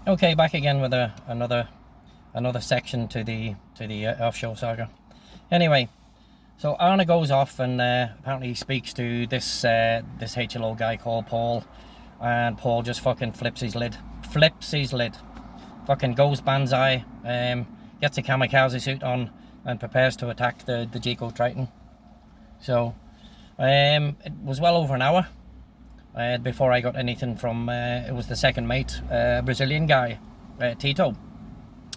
Okay, back again with another section to the offshore saga. Anyway, so Arna goes off and apparently he speaks to this HLO guy called Paul, and Paul just fucking flips his lid, fucking goes banzai, gets a kamikaze suit on and prepares to attack the Geco Triton. So it was well over an hour before I got anything from, it was the second mate, Brazilian guy, Tito,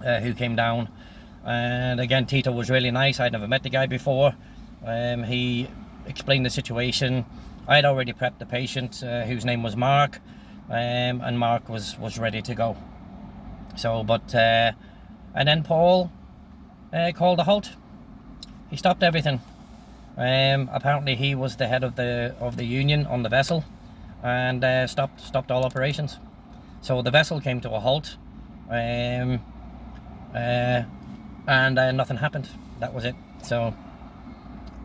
who came down. And again, Tito was really nice. I'd never met the guy before. He explained the situation. I'd already prepped the patient, whose name was Mark, and Mark was ready to go. So, and then Paul called a halt. He stopped everything. Apparently, he was the head of the union on the vessel, and stopped all operations. So the vessel came to a halt, and nothing happened. That was it. So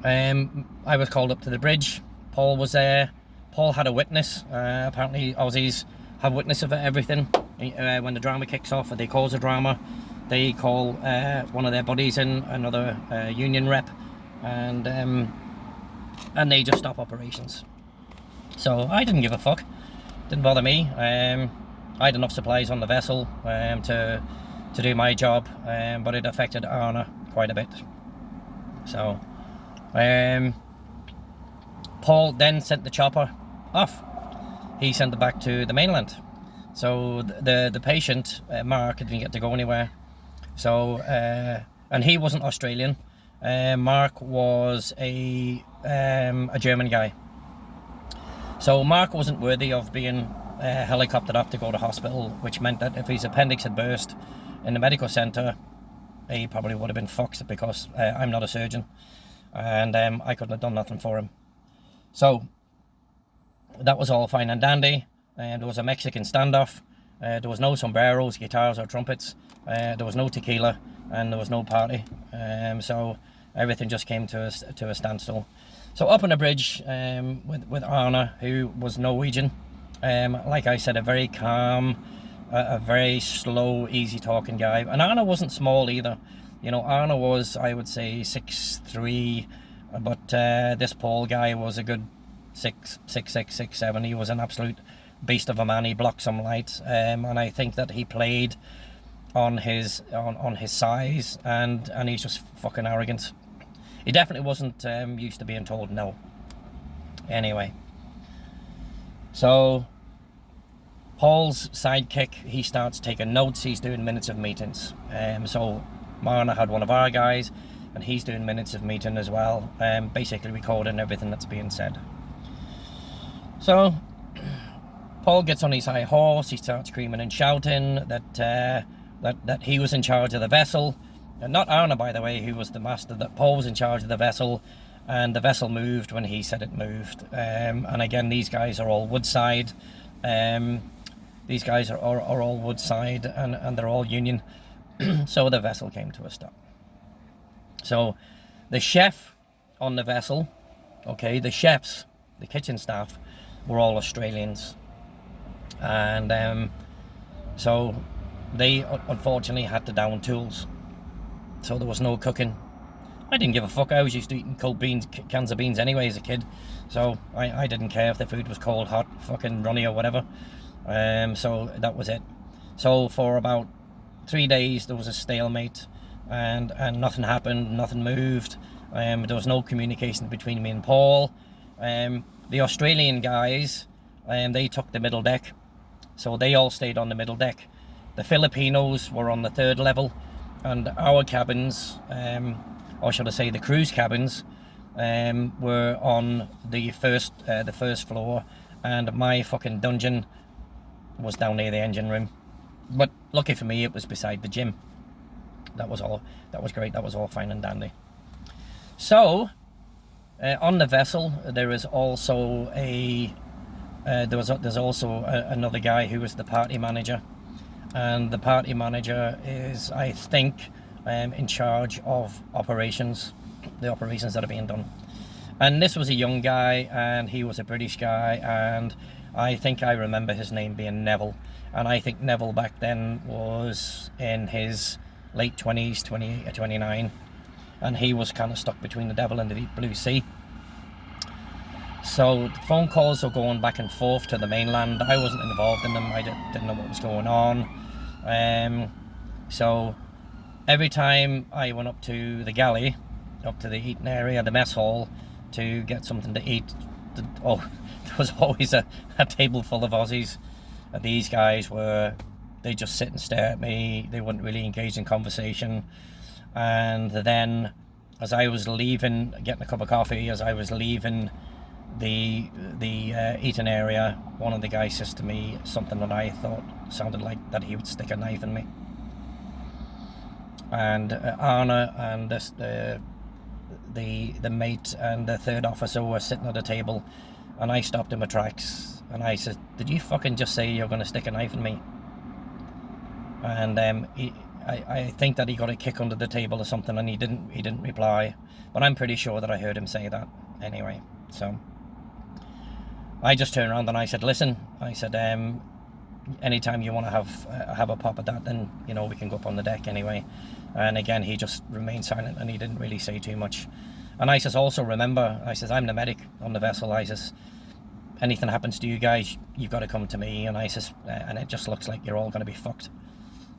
I was called up to the bridge. Paul was there. Paul had a witness. Apparently Aussies have witness of everything. When the drama kicks off, or they cause a drama, they call one of their buddies in, another union rep, and they just stop operations. So I didn't give a fuck. Didn't bother me. I had enough supplies on the vessel to do my job, but it affected Arna quite a bit. So Paul then sent the chopper off. He sent it back to the mainland. So the patient, Mark, didn't get to go anywhere. So and he wasn't Australian. Mark was a German guy. So Mark wasn't worthy of being helicoptered off to go to hospital, which meant that if his appendix had burst in the medical centre, he probably would have been fucked, because I'm not a surgeon, and I couldn't have done nothing for him. So that was all fine and dandy. There was a Mexican standoff. There was no sombreros, guitars or trumpets. There was no tequila, and there was no party. So everything just came to a standstill. So up on the bridge with Arna, who was Norwegian. Like I said, a very calm, a very slow, easy talking guy. And Arna wasn't small either. You know, Arna was, I would say, 6'3", but this Paul guy was a good 6'6", 6'7". He was an absolute beast of a man. He blocked some light, and I think that he played on his size, and he's just fucking arrogant. He definitely wasn't used to being told no. Anyway, so Paul's sidekick, he starts taking notes. He's doing minutes of meetings. So Marna had one of our guys, and he's doing minutes of meeting as well, basically recording everything that's being said. So Paul gets on his high horse. He starts screaming and shouting that he was in charge of the vessel. And not Arna, by the way, who was the master. That Paul was in charge of the vessel, and the vessel moved when he said it moved. And again, these guys are all Woodside. These guys are all Woodside, and they're all union. So the vessel came to a stop. So the chef on the vessel, okay, the chefs, the kitchen staff, were all Australians. And so they unfortunately had to down tools. So there was no cooking. I didn't give a fuck. I was used to eating cold beans, cans of beans anyway as a kid. So I didn't care if the food was cold, hot, fucking runny or whatever. So that was it. So for about 3 days there was a stalemate, and nothing happened, nothing moved. There was no communication between me and Paul. The Australian guys, they took the middle deck. So they all stayed on the middle deck. The Filipinos were on the third level, and our cabins, or should I say the crew's cabins, were on the first floor, and my fucking dungeon was down near the engine room. But lucky for me, it was beside the gym. That was all. That was great. That was all fine and dandy. So on the vessel, there is also there's also another guy who was the party manager, and the party manager is, I think, in charge of operations, the operations that are being done. And this was a young guy, and he was a British guy, and I think I remember his name being Neville, and I think Neville back then was in his late 20s, 28 or 29, and he was kind of stuck between the devil and the deep blue sea. So the phone calls were going back and forth to the mainland. I wasn't involved in them. I didn't know what was going on. So every time I went up to the galley, up to the eating area, the mess hall, to get something to eat, there was always a table full of Aussies. These guys they just sit and stare at me. They wouldn't really engage in conversation. And then as I was leaving, getting a cup of coffee, as I was leaving the eating area, one of the guys says to me something that I thought sounded like that he would stick a knife in me. And Anna and the mate and the third officer were sitting at a table, and I stopped in my tracks and I said, "Did you fucking just say you're going to stick a knife in me?" And I think that he got a kick under the table or something, and he didn't reply, but I'm pretty sure that I heard him say that anyway. So I just turned around and I said, "Listen," I said, anytime you want to have a pop at that, then we can go up on the deck anyway. And again, he just remained silent and he didn't really say too much. And I says, "Also remember," I says, "I'm the medic on the vessel." I says, "Anything happens to you guys, you've got to come to me." And I says, "And it just looks like you're all going to be fucked."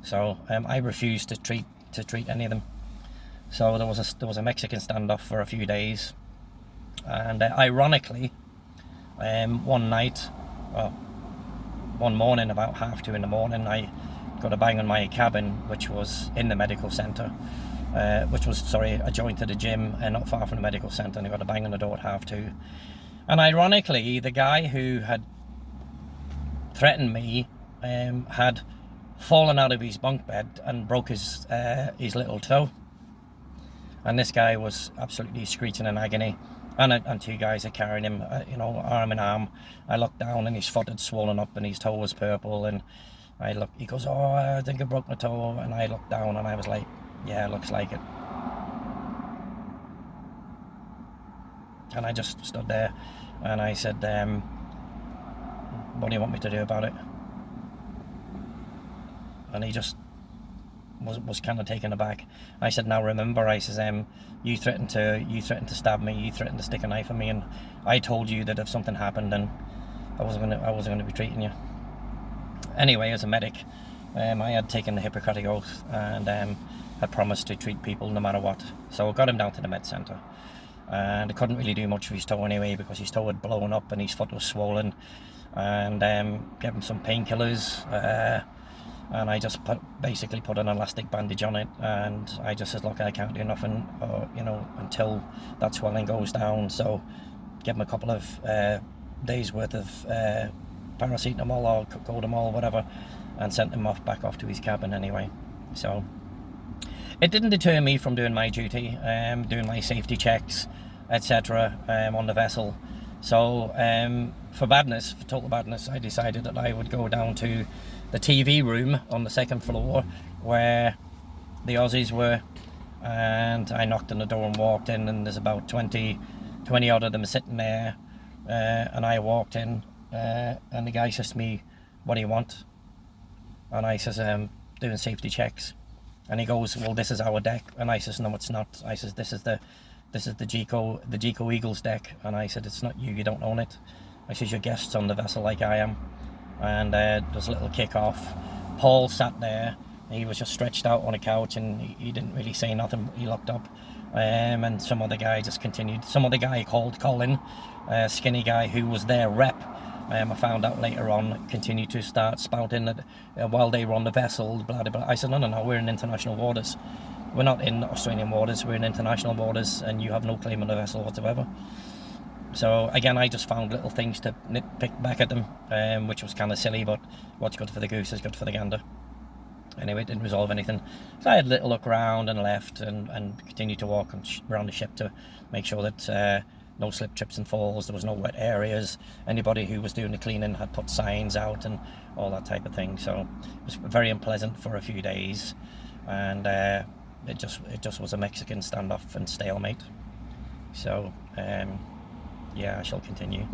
So I refused to treat any of them. So there was a Mexican standoff for a few days, and ironically, one morning about 2:30 in the morning, I got a bang on my cabin, which was in the medical centre, which was adjoined to the gym and not far from the medical centre, and I got a bang on the door at 2:30. And ironically, the guy who had threatened me had fallen out of his bunk bed and broke his little toe. And this guy was absolutely screeching in agony. And two guys are carrying him, arm in arm. I looked down and his foot had swollen up and his toe was purple. And he goes, "Oh, I think I broke my toe." And I looked down and I was like, "Yeah, looks like it." And I just stood there and I said, "What do you want me to do about it?" And he just was kind of taken aback. I said, "Now remember," I says, you threatened to stab me, you threatened to stick a knife in me, and I told you that if something happened, then I wasn't gonna be treating you." Anyway, as a medic, I had taken the Hippocratic Oath and had promised to treat people no matter what. So I got him down to the med centre, and I couldn't really do much for his toe anyway because his toe had blown up and his foot was swollen, and gave him some painkillers. And I just basically put an elastic bandage on it, and I just said, "Look, I can't do nothing, until that swelling goes down." So give him a couple of days worth of paracetamol or cocodamol, whatever, and sent him back off to his cabin anyway. So it didn't deter me from doing my duty, doing my safety checks, etc. On the vessel. So for total badness, I decided that I would go down to the TV room on the second floor where the Aussies were, and I knocked on the door and walked in, and there's about 20 odd of them sitting there, and I walked in, and the guy says to me, "What do you want?" And I says, "Doing safety checks." And he goes, "Well, this is our deck." And I says, "No, it's not." I says, This is the Geco Eagle's deck." And I said, "It's not you don't own it." I says, "You're guests on the vessel like I am." And there's a little kick-off. Paul sat there. He was just stretched out on a couch, and he didn't really say nothing. He looked up, and some other guy just continued. Some other guy called Colin, a skinny guy who was their rep. I found out later on, continued to start spouting that while they were on the vessel, blah, blah, blah. I said, no, we're in international waters. We're not in Australian waters, we're in international waters, and you have no claim on the vessel whatsoever. So again, I just found little things to nitpick back at them, which was kind of silly, but what's good for the goose is good for the gander. Anyway, it didn't resolve anything. So I had a little look around and left, and continued to walk around the ship to make sure that no slip, trips and falls, there was no wet areas, anybody who was doing the cleaning had put signs out and all that type of thing. So it was very unpleasant for a few days, and it just was a Mexican standoff and stalemate. So yeah, I shall continue.